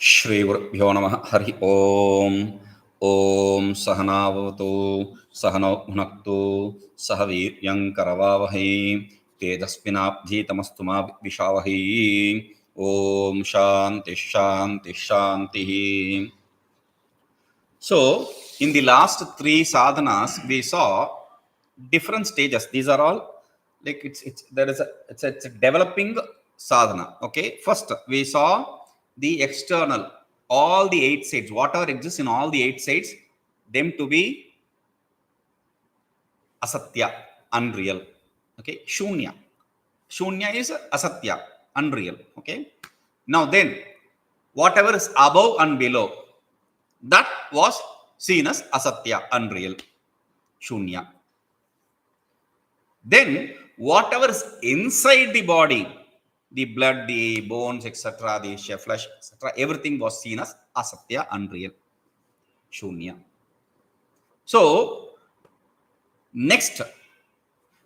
Shri Gurubhyo Namaha Hari Om. Om Sahanavatu Sahano Bhunaktu Sahaviryam Karavavahi Tejaspinabdhitamastu ma Vishavahi. Om Shanti Shanti Shanti. So, in the last three sadhanas, we saw different stages. These are all like it's a developing sadhana. Okay, first we saw the external, all the 8 sides, whatever exists in all the 8 sides, them to be asatya, unreal. Okay, shunya. Shunya is asatya, unreal. Okay, now then whatever is above and below, that was seen as asatya, unreal, shunya. Then whatever is inside the body, the blood, the bones, etc., the flesh, etc., everything was seen as asatya, unreal, shunya. So next,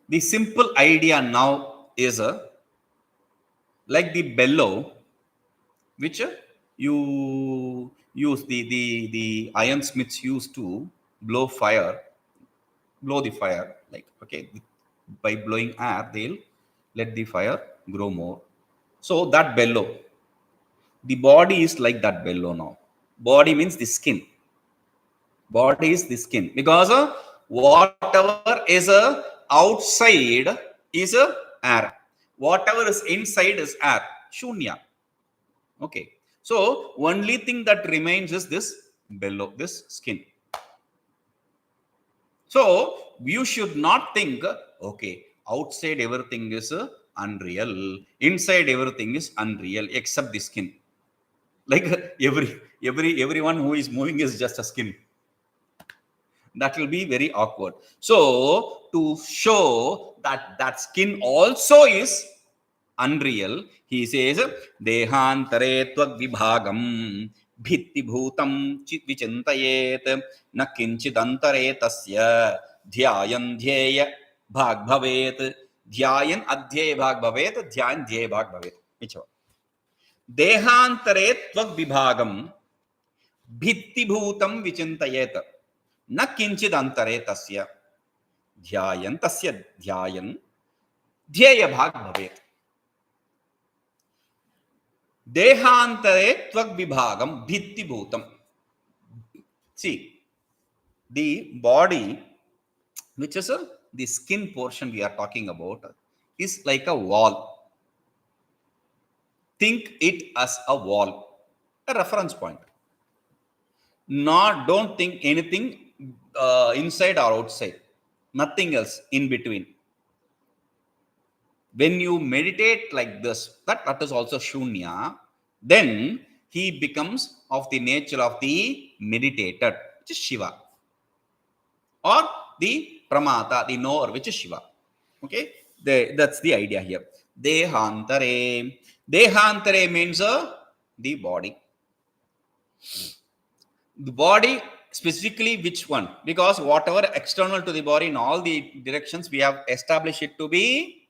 the simple idea now is like the bellow, which you use, the ironsmiths used to blow the fire, like, okay, by blowing air they'll let the fire grow more. So that bellow, the body is like that bellow now. Body means the skin. Body is the skin, because whatever is outside is air, whatever is inside is air, shunya. Okay, so only thing that remains is this bellow, this skin. So you should not think, okay, outside everything is unreal, inside everything is unreal except the skin. Like everyone who is moving is just a skin. That will be very awkward. So to show that skin also is unreal, he says, dehāntare tvagvibhāgaṃ bhittibhūtaṃ vicintayet na kiñcidantare tasya dhyāyannadhyeyabhāgbhavet dhyāyannadhyeyabhāgbhavet dhyāyannadhyeyabhāgbhavet. dehāntare tvagvibhāgaṃ bhittibhūtaṃ vicintayet na kiñcidantare tasya dhyāyannadhyeyabhāgbhavet. Dehāntare tvagvibhāgaṃ bhittibhūtaṃ. See, the body, which is the skin portion we are talking about, is like a wall. Think it as a wall, a reference point. Don't think anything inside or outside, nothing else in between. When you meditate like this, that is also shunya, then he becomes of the nature of the meditator, which is Shiva, or the pramata, the knower, which is Shiva. Okay, that's the idea here. Dehāntare means the body. The body, specifically which one? Because whatever external to the body in all the directions, we have established it to be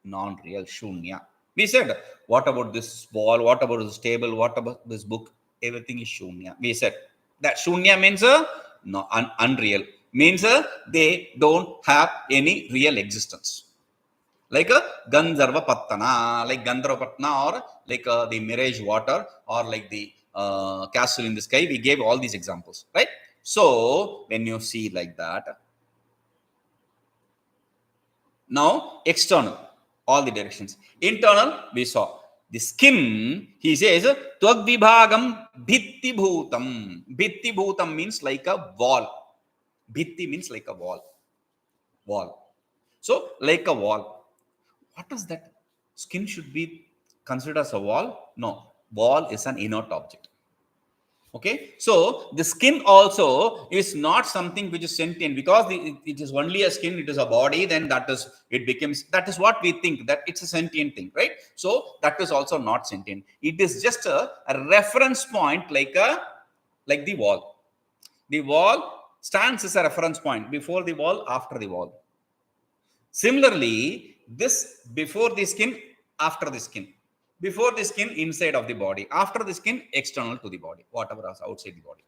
non-real, shunya. We said, what about this wall, what about this table, what about this book? Everything is shunya. We said that shunya means unreal, means they don't have any real existence. Like a Gandharvapattana, like Gandharvapattana, or like the mirage water, or like the castle in the sky. We gave all these examples, right? So when you see like that, now external, all the directions. Internal, we saw the skin. He says tvagvibhāgaṃ bhittibhūtaṃ. Bhittibhūtaṃ means like a wall. Bhitti means like a wall. So like a wall. What is that? Skin should be considered as a wall? No, wall is an inert object. Okay, so the skin also is not something which is sentient, because it is only a skin, it is a body, then that is what we think, that it's a sentient thing, right? So that is also not sentient. It is just a reference point, like the wall. The wall stands as a reference point, before the wall, after the wall. Similarly, this before the skin, after the skin. Before the skin, inside of the body. After the skin, external to the body, whatever is outside the body.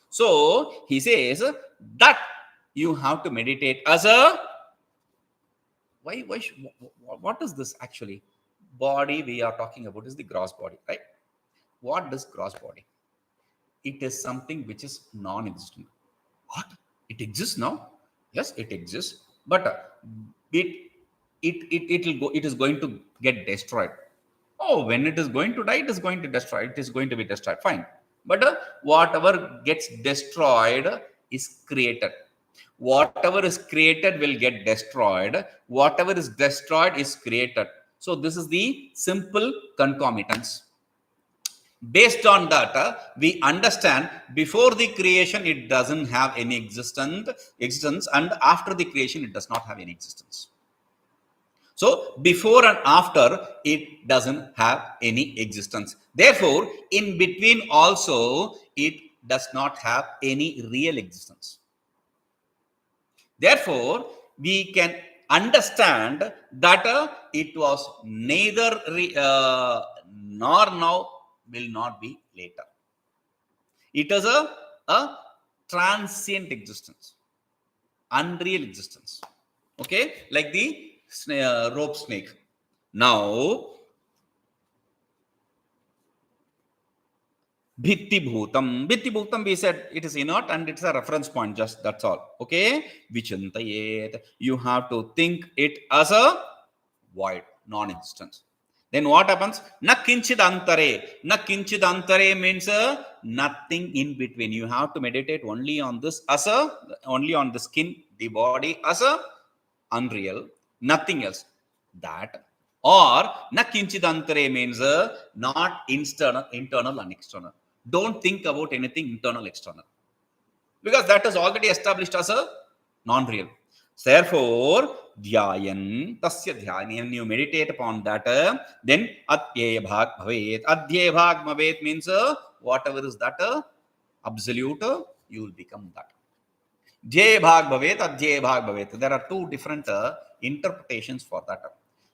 So he says that you have to meditate as a what is this actually? Body we are talking about is the gross body, right? What does gross body? It is something which is non-existent. What? It exists now? Yes, it exists, but it will go. It is going to get destroyed. Oh, when it is going to die, it is going to destroy. It is going to be destroyed. Fine, but whatever gets destroyed is created. Whatever is created will get destroyed. Whatever is destroyed is created. So this is the simple concomitance. Based on that, we understand before the creation it doesn't have any existence, and after the creation it does not have any existence. So before and after it doesn't have any existence. Therefore, in between also it does not have any real existence. Therefore, we can understand that it was neither nor now, will not be later. It is a transient existence, unreal existence. Okay, like the rope snake. Now, bhittibhūtaṃ, we said it is inert and it's a reference point, just that's all. Okay, vicintayet, you have to think it as a void, non-existence. Then what happens? Na kiñcidantare. Na kiñcidantare means nothing in between. You have to meditate only on this as only on the skin, the body as a unreal, nothing else. That. Or na kiñcidantare means not internal and external. Don't think about anything internal, external, because that is already established as a non-real. Therefore, tasya, when you meditate upon that, then dhyāyannadhyeyabhāgbhavet means whatever is that absolute, you will become that. Dhyāyannadhyeyabhāgbhavet. There are two different interpretations for that.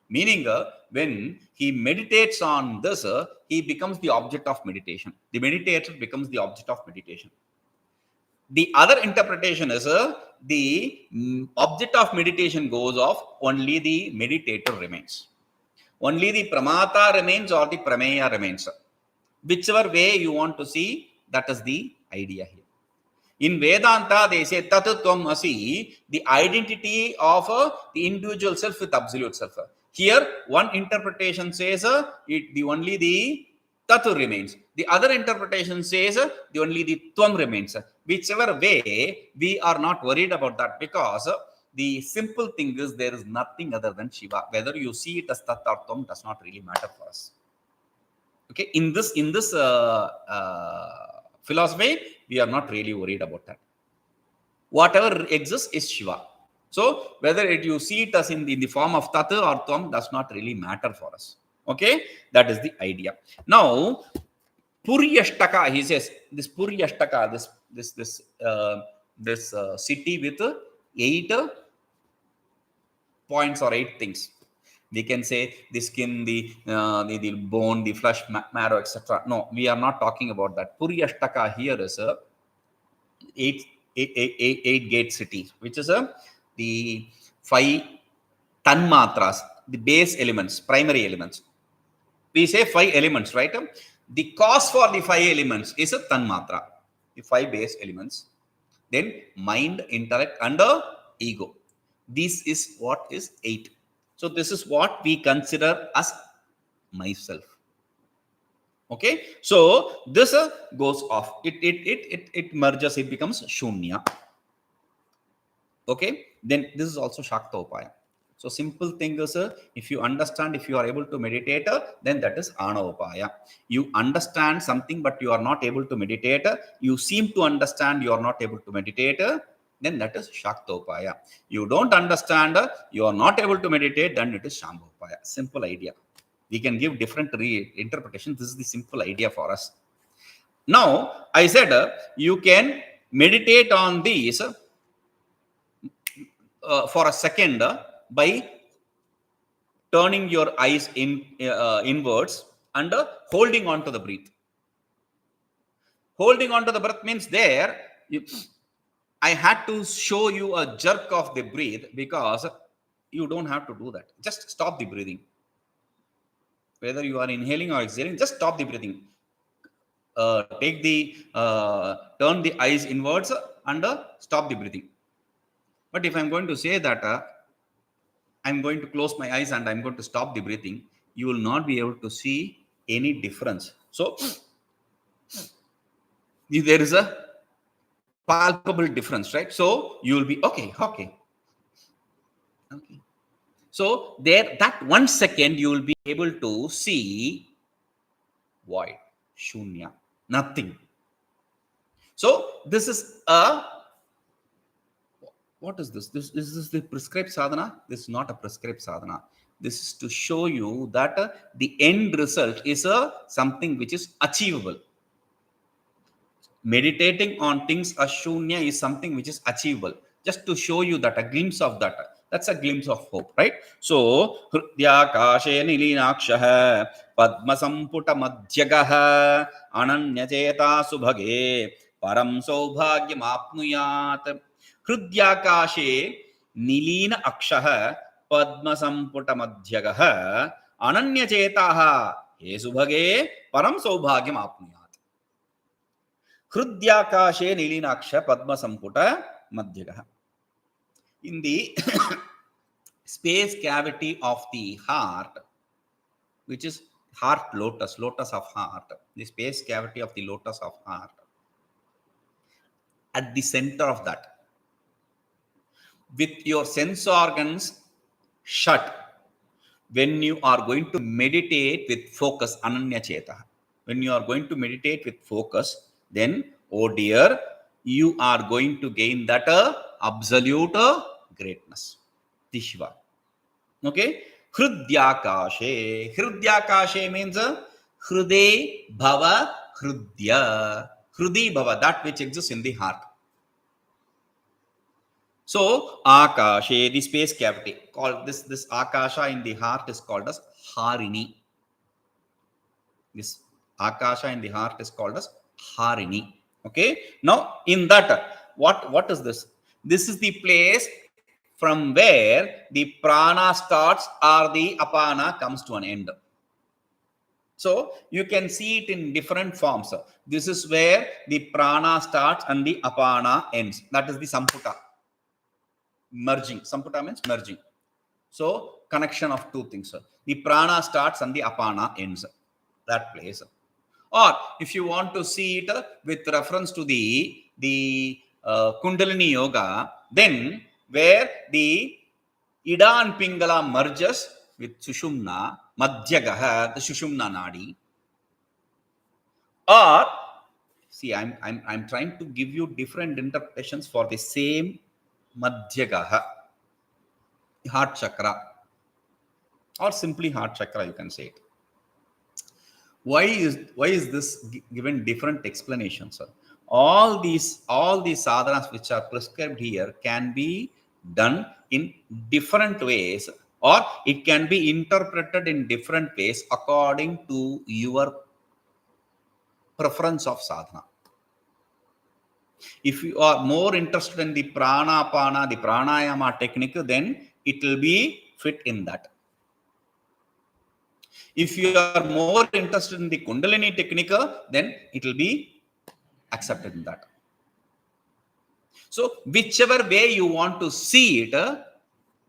Meaning, when he meditates on this, he becomes the object of meditation. The meditator becomes the object of meditation. The other interpretation is the object of meditation goes off, only the meditator remains. Only the pramata remains or the prameya remains. Whichever way you want to see, that is the idea here. In Vedanta, they say tatvam asi, the identity of the individual self with absolute self. Here, one interpretation says only the tatu remains. The other interpretation says only the tvam remains. Whichever way, we are not worried about that, because the simple thing is there is nothing other than Shiva. Whether you see it as tat or tvam does not really matter for us. Okay, in this philosophy, we are not really worried about that. Whatever exists is Shiva. So whether you see it as in the form of tat or tvam does not really matter for us. Okay, that is the idea. Now, Puryashtaka, he says, this Puryashtaka, this city with 8 points or 8 things. We can say the skin, the bone, the flesh, marrow, etc. No, we are not talking about that. Puryashtaka here is a 8 gate city, which is the 5 tanmatras, the base elements, primary elements. We say 5 elements, right? The cause for the 5 elements is a tanmatra, the 5 base elements. Then mind, intellect, and ego. This is what is 8. So this is what we consider as myself. Okay, so this goes off. It merges. It becomes shunya. Okay, then this is also Shaktopaya. So simple thing is, if you understand, if you are able to meditate, then that is Anavapaya. You understand something, but you are not able to meditate. You seem to understand, you are not able to meditate. Then that is Shaktopaya. You don't understand, you are not able to meditate, then it is Shambhopaya. Simple idea. We can give different interpretations. This is the simple idea for us. Now, I said you can meditate on these for a second by turning your eyes inwards and holding on to the breath. Holding on to the breath means I had to show you a jerk of the breath because you don't have to do that. Just stop the breathing. Whether you are inhaling or exhaling, just stop the breathing. Turn the eyes inwards and stop the breathing. But if I'm going to say that I'm going to close my eyes and I'm going to stop the breathing, you will not be able to see any difference. So there is a palpable difference, right? So you will be okay. So there, that 1 second, you will be able to see void, shunya, nothing. So this is what is this? Is this the prescribed sadhana? This is not a prescribed sadhana. This is to show you that the end result is something which is achievable. Meditating on things as shunya is something which is achievable. Just to show you that, a glimpse of that. That's a glimpse of hope, right? So, hṛdyākāśe nilinākṣaḥ padmasampuṭamadhyagaḥ ananyacetāḥ subhage paraṃ saubhāgyamāpnuyāt. hṛdyākāśe nilinākṣaḥ padmasampuṭamadhyagaḥ ananyacetāḥ he subhage paraṃ saubhāgyamāpnuyāt. hṛdyākāśe nilinākṣaḥ padmasampuṭamadhyagaḥ. In the space cavity of the heart, which is heart lotus of heart, the space cavity of the lotus of heart, at the center of that, with your sense organs shut, when you are going to meditate with focus, ananyacetāḥ, when you are going to meditate with focus, then, oh dear, you are going to gain that absolute greatness, the Shiva. Okay? hṛdyākāśe. hṛdyākāśe means hṛde bhava hṛdya. hṛdi bhava, that which exists in the heart. So, ākāśe, the space cavity, called this ākāśa in the heart is called as harini. This ākāśa in the heart is called as harini. Okay? Now, in that, what is this? This is the place from where the prana starts or the apana comes to an end. So you can see it in different forms. This is where the prana starts and the apana ends. That is the samputa. Merging. Samputa means merging. So connection of two things. The prana starts and the apana ends. That place. Or if you want to see it with reference to the Kundalini Yoga, then where the Ida and Pingala merges with Sushumna, Madhyagaḥ, the Sushumna Nadi. Or, see, I'm trying to give you different interpretations for the same Madhyagaḥ, heart chakra, or simply heart chakra, you can say it. Why is this given different explanations? All these sadhanas which are prescribed here can be done in different ways, or it can be interpreted in different ways according to your preference of sadhana. If you are more interested in the pranapana, the pranayama technique, then it will be fit in that. If you are more interested in the Kundalini technique, then it will be accepted in that. So, whichever way you want to see it,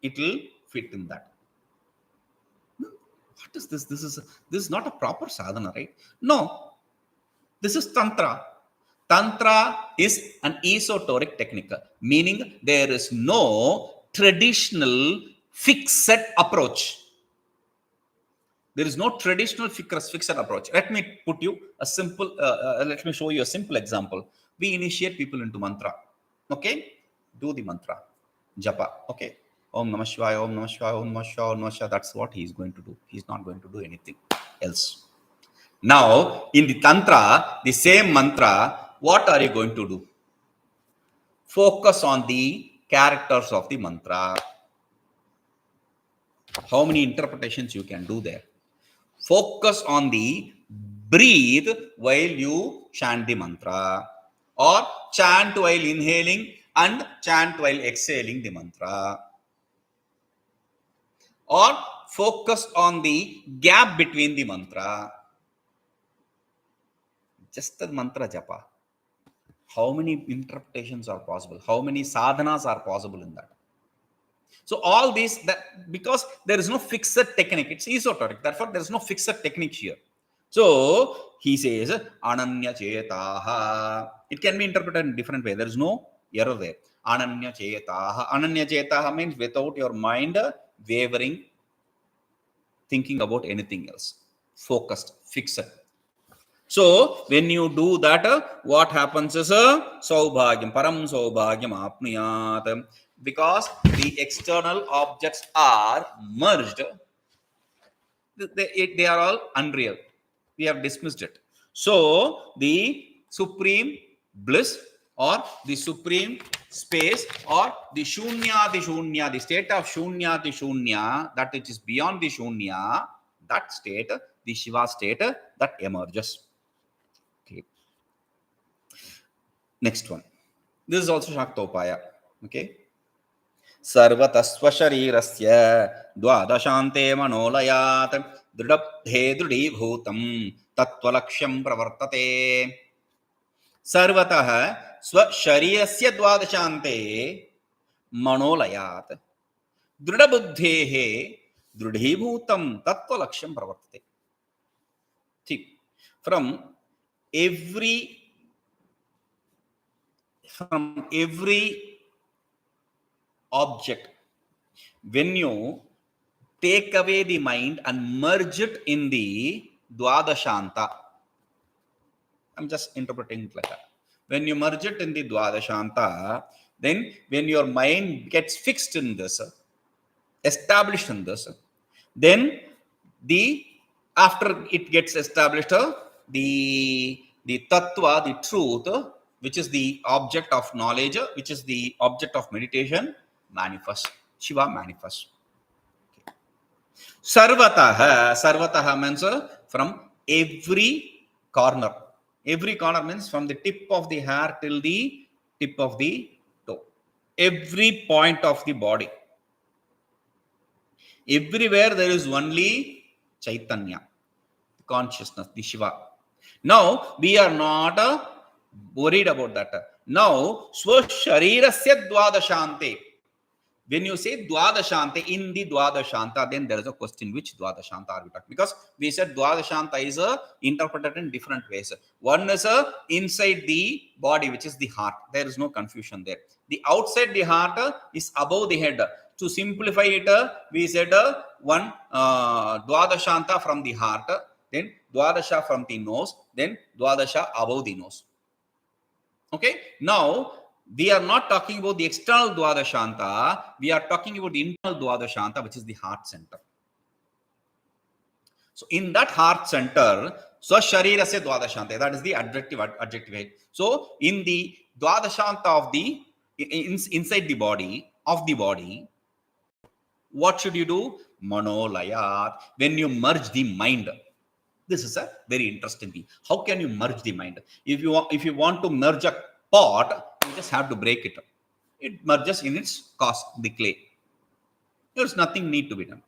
it will fit in that. What is this? This is not a proper sadhana, right? No. This is Tantra. Tantra is an esoteric technique, meaning there is no traditional fixed approach. There is no traditional fixed approach. Let me put you a simple, let me show you a simple example. We initiate people into mantra. Okay? Do the mantra. Japa. Okay? Om Namah Shivaya, Om Namah Shivaya, Om Namah Shivaya, Om Namah Shivaya. That's what he is going to do. He is not going to do anything else. Now, in the Tantra, the same mantra, what are you going to do? Focus on the characters of the mantra. How many interpretations you can do there? focus on the breathe while you chant the mantra, or chant while inhaling and chant while exhaling the mantra, or focus on the gap between the mantra. Just the mantra japa. How many interpretations are possible? How many sadhanas are possible in that? So all these, that because there is no fixed technique, it's esoteric. Therefore, there is no fixed technique here. So he says ananyacetāḥ. It can be interpreted in different way. There is no error there. Ananyacetāḥ. Ananyacetāḥ means without your mind wavering, thinking about anything else. Focused, fixed. So when you do that, what happens is saubhāgyam, paraṃ saubhāgyamāpnuyāt. Because the external objects are merged, they are all unreal. We have dismissed it. So the supreme bliss, or the supreme space, or the shunya, the state of shunya, that which is beyond the shunya, that state, the Shiva state, that emerges. Okay. Next one. This is also Shaktopaya. Okay. sarvataḥ svaśarīrasya dvādaśānte manolayāt dṛḍhabudherdṛḍhībhūtaṃ tattvalakṣyaṃ pravartate. sarvataḥ svaśarīrasya dvādaśānte manolayāt dṛḍhabuddherdṛḍhībhūtaṃ tattvalakṣyaṃ pravartate. From every object, when you take away the mind and merge it in the dvādaśānta, I'm just interpreting it like that. When you merge it in the dvādaśānta, then when your mind gets fixed in this, established in this, then after it gets established, the tattva, the truth, which is the object of knowledge, which is the object of meditation, manifest. Shiva manifests. Okay. Sarvataḥ means from every corner. Every corner means from the tip of the hair till the tip of the toe. Every point of the body. Everywhere there is only Chaitanya, consciousness, the Shiva. Now we are not worried about that. Now svaśarīrasya dvādaśānte. When you say dvādaśānte, in the dvādaśānta, then there is a question, which dvādaśānta are we talking? Because we said dvādaśānta is interpreted in different ways. One is inside the body, which is the heart. There is no confusion there. The outside the heart is above the head. To simplify it, we said one dvādaśānta from the heart, then dvādasha from the nose, then dvādasha above the nose. Okay. Now we are not talking about the external dvādaśānta. We are talking about the internal dvādaśānta, which is the heart center. So in that heart center, svaśarīrasya dvādaśānte, that is the adjective. So in the dvādaśānta of the inside the body of the body, what should you do? Manolayāt. When you merge the mind. This is a very interesting thing. How can you merge the mind? If you want to merge a pot, you just have to break it. It merges in its cast, the clay. There is nothing need to be done.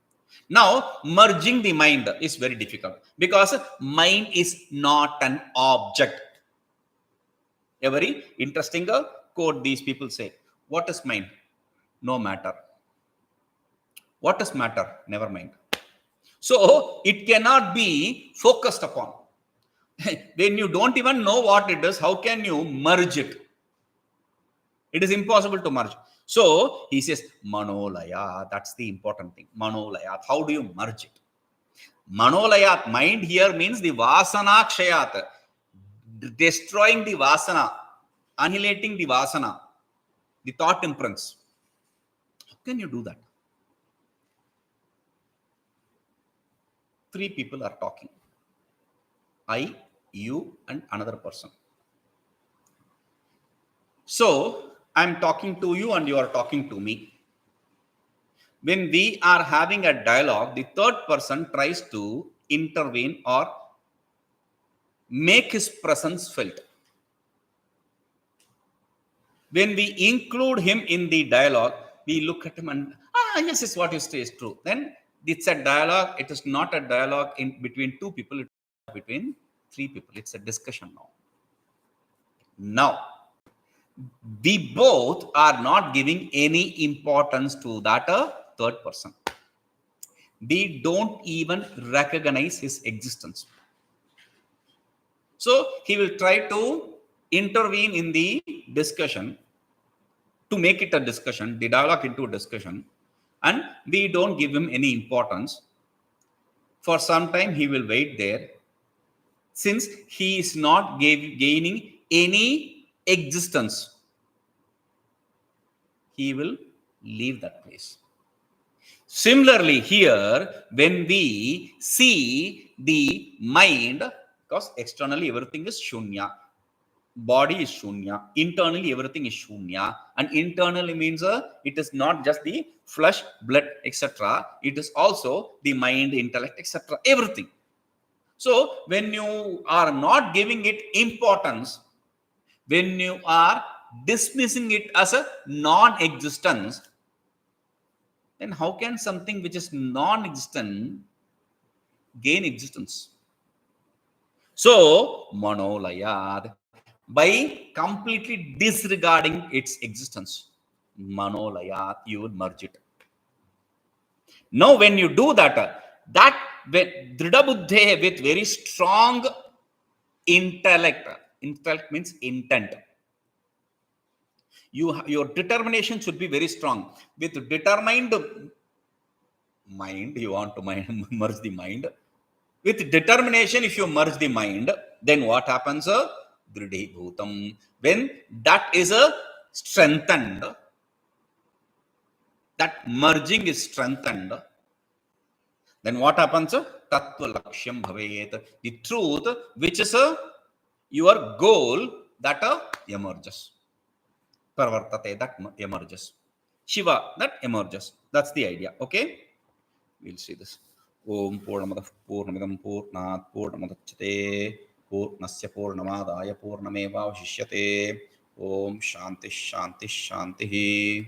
Now, merging the mind is very difficult because mind is not an object. A very interesting quote these people say. What is mind? No matter. What is matter? Never mind. So it cannot be focused upon. When you don't even know what it is, how can you merge it? It is impossible to merge. So he says, manolayāt. That's the important thing. Manolayāt. How do you merge it? Manolayāt. Mind here means the vasana kṣayāt. Destroying the vasana. Annihilating the vasana. The thought imprints. How can you do that? 3 people are talking. I, you, and another person. So I'm talking to you and you are talking to me. When we are having a dialogue, the third person tries to intervene or make his presence felt. When we include him in the dialogue, we look at him and, yes, yes, what you say is true. Then it's a dialogue. It is not a dialogue in between two people. It's between three people. It's a discussion now. Now, we both are not giving any importance to that third person. We don't even recognize his existence. So he will try to intervene in the discussion to make it a discussion, the dialogue into a discussion, and we don't give him any importance. For some time, he will wait there. Since he is not gaining any existence, he will leave that place. Similarly, here, when we see the mind, because externally everything is shunya, body is shunya, internally everything is shunya, and internally means it is not just the flesh, blood, etc. It is also the mind, intellect, etc. Everything. So when you are not giving it importance, when you are dismissing it as a non-existence, then how can something which is non-existent gain existence? So manolayāt, by completely disregarding its existence, manolayāt, you would merge it. Now when you do that, with dṛḍhabuddhe, with very strong intellect means intent, your determination should be very strong. With determined mind, you want to merge the mind. With determination, if you merge the mind, then what happens? Dṛḍhabūtaṃ. When that is strengthened, that merging is strengthened, then what happens? Tattvalakṣyaṃ bhavet. The truth, which is your goal, that emerges. Pravartate, that emerges. Shiva, that emerges. That's the idea. Okay? We'll see this. Om Purnamadah Purnamidam Purnat Purnamudachyate Purnasya Purnamadaya Purnameva Vashishyate. Om Shanti Shanti Shanti.